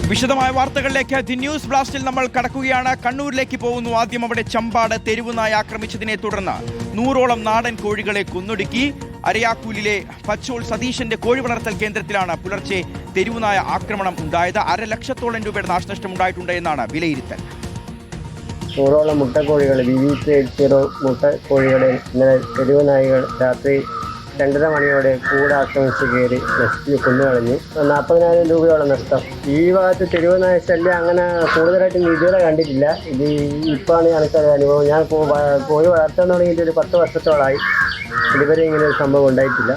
വിശദമായ വാർത്തകളിലേക്ക് the news ബ്ലാസ്റ്റിൽ നമ്മൾ കടക്കുകയാണ്. കണ്ണൂരിലേക്ക് പോകുന്നു. ആദ്യം അവിടെ ചമ്പാട് തെരുവുനായ ആക്രമിച്ചതിനെ തുടർന്ന് 100ഓളം നാടൻ കോഴികളെ കൊന്നൊടുക്കി. അരയാക്കൂലിലെ പച്ചോൾ സതീശന്റെ കോഴി വളർത്തൽ കേന്ദ്രത്തിലാണ് പുലർച്ചെ തെരുവുനായ ആക്രമണം ഉണ്ടായത്. 500,000 രൂപയുടെ നാശനഷ്ടം ഉണ്ടായിട്ടുണ്ട് എന്നാണ് വിലയിരുത്തൽ. 100ഓളം മുട്ടക്കോഴികൾ VV80 മുട്ടക്കോഴികളെ ഇന്നലെ തെരുവുനായികൾ രാത്രി 2:30 മണിയോടെ കൂട് ആക്രമിച്ച് കയറി നശിച്ച് കൊന്നുകളഞ്ഞു. 40,000 രൂപയോളം നഷ്ടം. ഈ ഭാഗത്ത് തെരുവുനായ ശല്യം അങ്ങനെ കൂടുതലായിട്ട് ഇതുവരെ കണ്ടിട്ടില്ല. ഇത് ഇപ്പോഴാണ് എനിക്കൊരു അനുഭവം. ഞാൻ കോഴി വളർത്താൻ തുടങ്ങിയിട്ട് ഒരു 10 വർഷത്തോളമായി. ഇതുവരെ ഇങ്ങനെ ഒരു സംഭവം ഉണ്ടായിട്ടില്ല.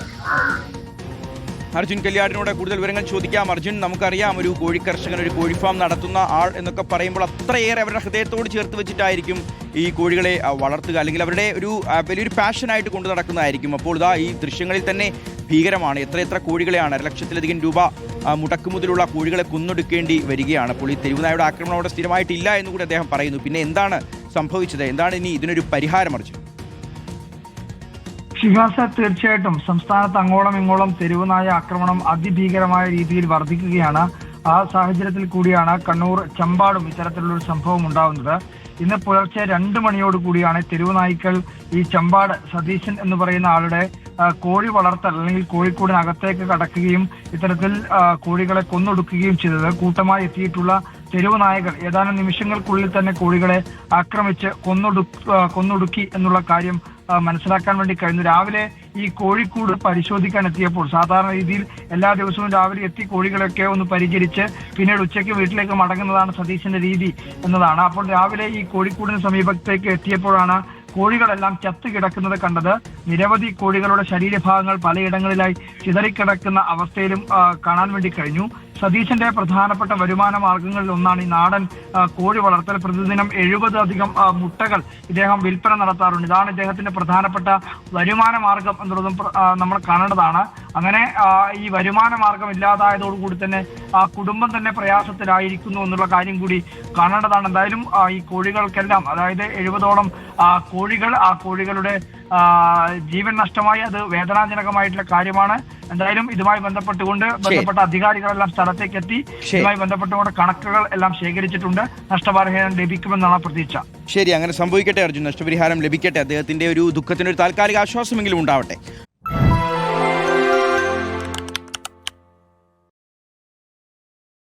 അർജുൻ കല്യാടിനോട് കൂടുതൽ വിവരങ്ങൾ ചോദിക്കാം. അർജുൻ, നമുക്കറിയാം ഒരു കോഴി കർഷകൻ, ഒരു കോഴി ഫാം നടത്തുന്ന ആൾ എന്നൊക്കെ പറയുമ്പോൾ അത്രയേറെ അവരുടെ ഹൃദയത്തോട് ചേർത്ത് വെച്ചിട്ടായിരിക്കും ഈ കോഴികളെ വളർത്തുക, അല്ലെങ്കിൽ അവരുടെ ഒരു വലിയൊരു പാഷനായിട്ട് കൊണ്ടു നടക്കുന്നതായിരിക്കും. അപ്പോൾ ഇതാ ഈ ദൃശ്യങ്ങളിൽ തന്നെ ഭീകരമാണ്. എത്ര കോഴികളെയാണ് 1,00,000-ലധികം രൂപ മുടക്കുമുതലുള്ള കോഴികളെ കൊന്നൊടുക്കേണ്ടി വരികയാണ്. അപ്പോൾ ഈ തെരുവുനായുടെ ആക്രമണം അവിടെ സ്ഥിരമായിട്ടില്ല എന്നുകൂടി അദ്ദേഹം പറയുന്നു. പിന്നെ എന്താണ് സംഭവിച്ചത്? എന്താണ് ഇനി ഇതിനൊരു പരിഹാരം? അർജുൻ ഷിഹാസ, തീർച്ചയായിട്ടും സംസ്ഥാനത്ത് അങ്ങോളം ഇങ്ങോളം തെരുവുനായ ആക്രമണം അതിഭീകരമായ രീതിയിൽ വർദ്ധിക്കുകയാണ്. ആ സാഹചര്യത്തിൽ കൂടിയാണ് കണ്ണൂർ ചമ്പാടും ഇത്തരത്തിലുള്ളൊരു സംഭവം ഉണ്ടാവുന്നത്. ഇന്ന് പുലർച്ചെ 2 മണിയോട് കൂടിയാണ് തെരുവുനായ്ക്കൾ ഈ ചമ്പാട് സതീശൻ എന്ന് പറയുന്ന ആളുടെ കോഴി വളർത്തൽ അല്ലെങ്കിൽ കോഴിക്കൂടിനകത്തേക്ക് കടക്കുകയും ഇത്തരത്തിൽ കോഴികളെ കൊന്നൊടുക്കുകയും ചെയ്തത്. കൂട്ടമായി എത്തിയിട്ടുള്ള തെരുവുനായകൾ ഏതാനും നിമിഷങ്ങൾക്കുള്ളിൽ തന്നെ കോഴികളെ ആക്രമിച്ച് കൊന്നൊടുക്കി എന്നുള്ള കാര്യം മനസ്സിലാക്കാൻ വേണ്ടി കഴിഞ്ഞു. രാവിലെ ഈ കോഴിക്കൂട് പരിശോധിക്കാൻ എത്തിയപ്പോൾ സാധാരണ രീതിയിൽ എല്ലാ ദിവസവും രാവിലെ എത്തി കോഴികളൊക്കെ ഒന്ന് പരിചരിച്ച് പിന്നീട് ഉച്ചയ്ക്ക് വീട്ടിലേക്ക് മടങ്ങുന്നതാണ് സതീശന്റെ രീതി എന്നതാണ്. അപ്പോൾ രാവിലെ ഈ കോഴിക്കൂടിന് സമീപത്തേക്ക് എത്തിയപ്പോഴാണ് കോഴികളെല്ലാം ചത്തുകിടക്കുന്നത് കണ്ടത്. നിരവധി കോഴികളുടെ ശരീരഭാഗങ്ങൾ പലയിടങ്ങളിലായി ചിതറിക്കിടക്കുന്ന അവസ്ഥയിലും കാണാൻ വേണ്ടി കഴിഞ്ഞു. സതീശന്റെ പ്രധാനപ്പെട്ട വരുമാന മാർഗങ്ങളിൽ ഒന്നാണ് ഈ നാടൻ കോഴി വളർത്തൽ. പ്രതിദിനം 70 മുട്ടകൾ ഇദ്ദേഹം വിൽപ്പന നടത്താറുണ്ട്. ഇതാണ് ഇദ്ദേഹത്തിന്റെ പ്രധാനപ്പെട്ട വരുമാന മാർഗം എന്നുള്ളതും നമ്മൾ കാണേണ്ടതാണ്. അങ്ങനെ ഈ വരുമാന മാർഗം ഇല്ലാതായതോടുകൂടി തന്നെ ആ കുടുംബം തന്നെ പ്രയാസത്തിലായിരിക്കുന്നു എന്നുള്ള കാര്യം കൂടി കാണേണ്ടതാണ്. എന്തായാലും ഈ കോഴികൾക്കെല്ലാം, അതായത് 70ഓളം കോഴികൾ, ആ കോഴികളുടെ ജീവൻ നഷ്ടമായി. അത് വേദനാജനകമായിട്ടുള്ള കാര്യമാണ്. എന്തായാലും ഇതുമായി ബന്ധപ്പെട്ട അധികാരികളെല്ലാം സ്ഥലത്തേക്ക് എത്തി ഇതുമായി ബന്ധപ്പെട്ടുകൊണ്ട് കണക്കുകൾ എല്ലാം ശേഖരിച്ചിട്ടുണ്ട്. നഷ്ടപരിഹാരം ലഭിക്കുമെന്നാണ് പ്രതീക്ഷ. ശരി, അങ്ങനെ സംഭവിക്കട്ടെ അർജുൻ. നഷ്ടപരിഹാരം ലഭിക്കട്ടെ. അദ്ദേഹത്തിന്റെ ഒരു ദുഃഖത്തിന് ഒരു താൽക്കാലിക ആശ്വാസമെങ്കിലും ഉണ്ടാവട്ടെ.